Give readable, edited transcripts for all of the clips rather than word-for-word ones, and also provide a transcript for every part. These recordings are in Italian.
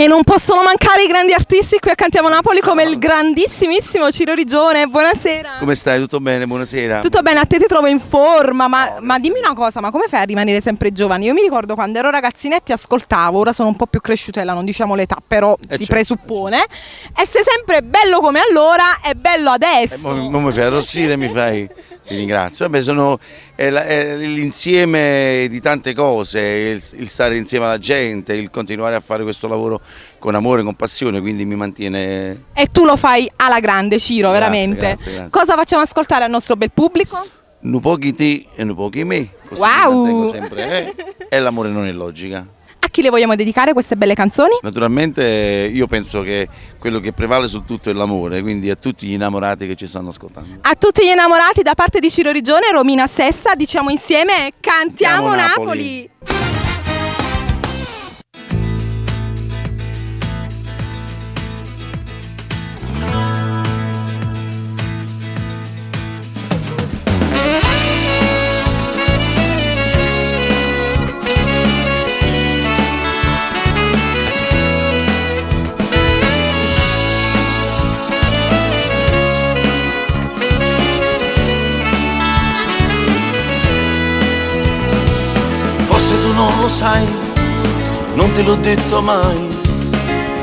E non possono mancare i grandi artisti qui a Cantiamo Napoli come il grandissimissimo Ciro Rigione. Buonasera. Come stai? Tutto bene? Buonasera. Tutto bene, a te ti trovo in forma, ma dimmi una cosa, ma come fai a rimanere sempre giovane? Io mi ricordo quando ero ragazzina e ti ascoltavo, ora sono un po' più cresciutella, non diciamo l'età, però si presuppone, e sei sempre bello come allora e bello adesso. Non mi fai arrossire, mi fai... Ti ringrazio. Vabbè, è l'insieme di tante cose, il stare insieme alla gente, il continuare a fare questo lavoro con amore, con passione, quindi mi mantiene... E tu lo fai alla grande, Ciro, veramente. Grazie. Cosa facciamo ascoltare al nostro bel pubblico? Nu pochi te e nu pochi me, così Wow! mi mantengo sempre, e l'amore non è logica. A chi le vogliamo dedicare queste belle canzoni? Naturalmente io penso che quello che prevale su tutto è l'amore, quindi a tutti gli innamorati che ci stanno ascoltando. A tutti gli innamorati da parte di Ciro Rigione e Romina Sessa diciamo insieme Cantiamo Napoli. Non lo sai, non te l'ho detto mai,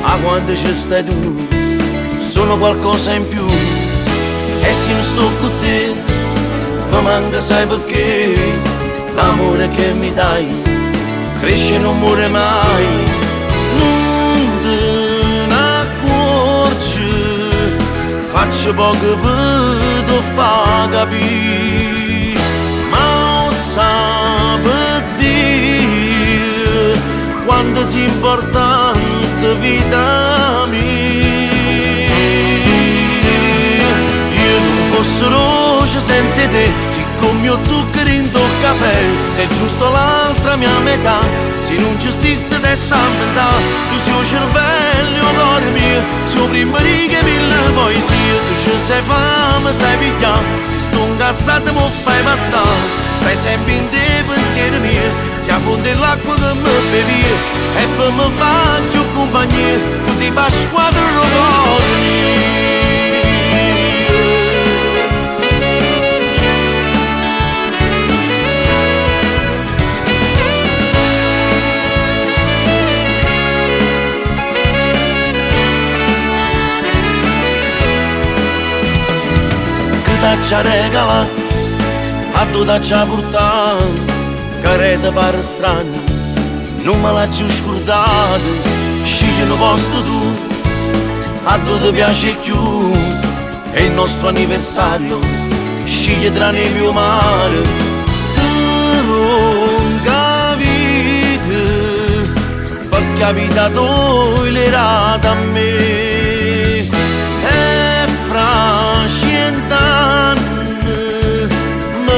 a quando ci stai tu, sono qualcosa in più, e se non sto con te, mi manca sai perché, l'amore che mi dai, cresce e non muore mai, non te ne accorgi, faccio poco per te far capire, ma lo sai quando è importante vita mia. Io non fossi roce senza te, siccome io zucchero in tuo caffè, sei giusto l'altra mia metà, se non ci stesse testa a metà, tu sei il cervello cuore mio, sei prima riga mille poesie, tu ci sei fame, sai pigliare, se sto incazzato mi fai passare. Stai sempre in te pensieri miei, si affonda l'acqua che mi bevi e poi mi fa più compagnia, tu ti fai squadra cuore che ti ha regalato a tu da già portato, che ti pare strano, non me l'ha più scordato, scegli lo posto tu, a tu ti piace più, è il nostro anniversario, scegli tra neve o mare, tu non capite, perché la vita toglierata a me, e fra 100 anni,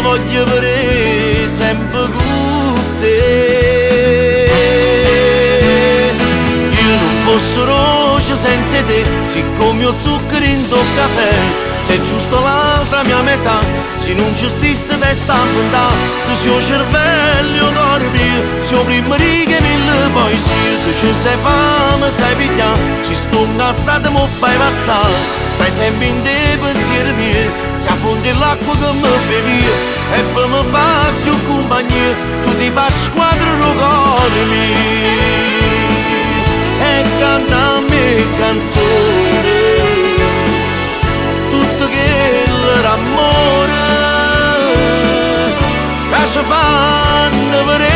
voglio vedere sempre con te. Io non fossi roce senza te, siccome io zucchero in tuo caffè, sei giusto l'altra mia metà, se non ci stesse testa a metà, tu sei il cervello cuore mio, sei prima riga mille poesie, tu ci sei fame, sai pigliare, ci sto incazzato mi fai passare, stai sempre in te pensieri miei, si affonda l'acqua che mi bevi e poi mi fa più compagnia, tu ti fai squadra lo cuore mio e canta a me canzoni, tutto che l'amore che ci fanno vedere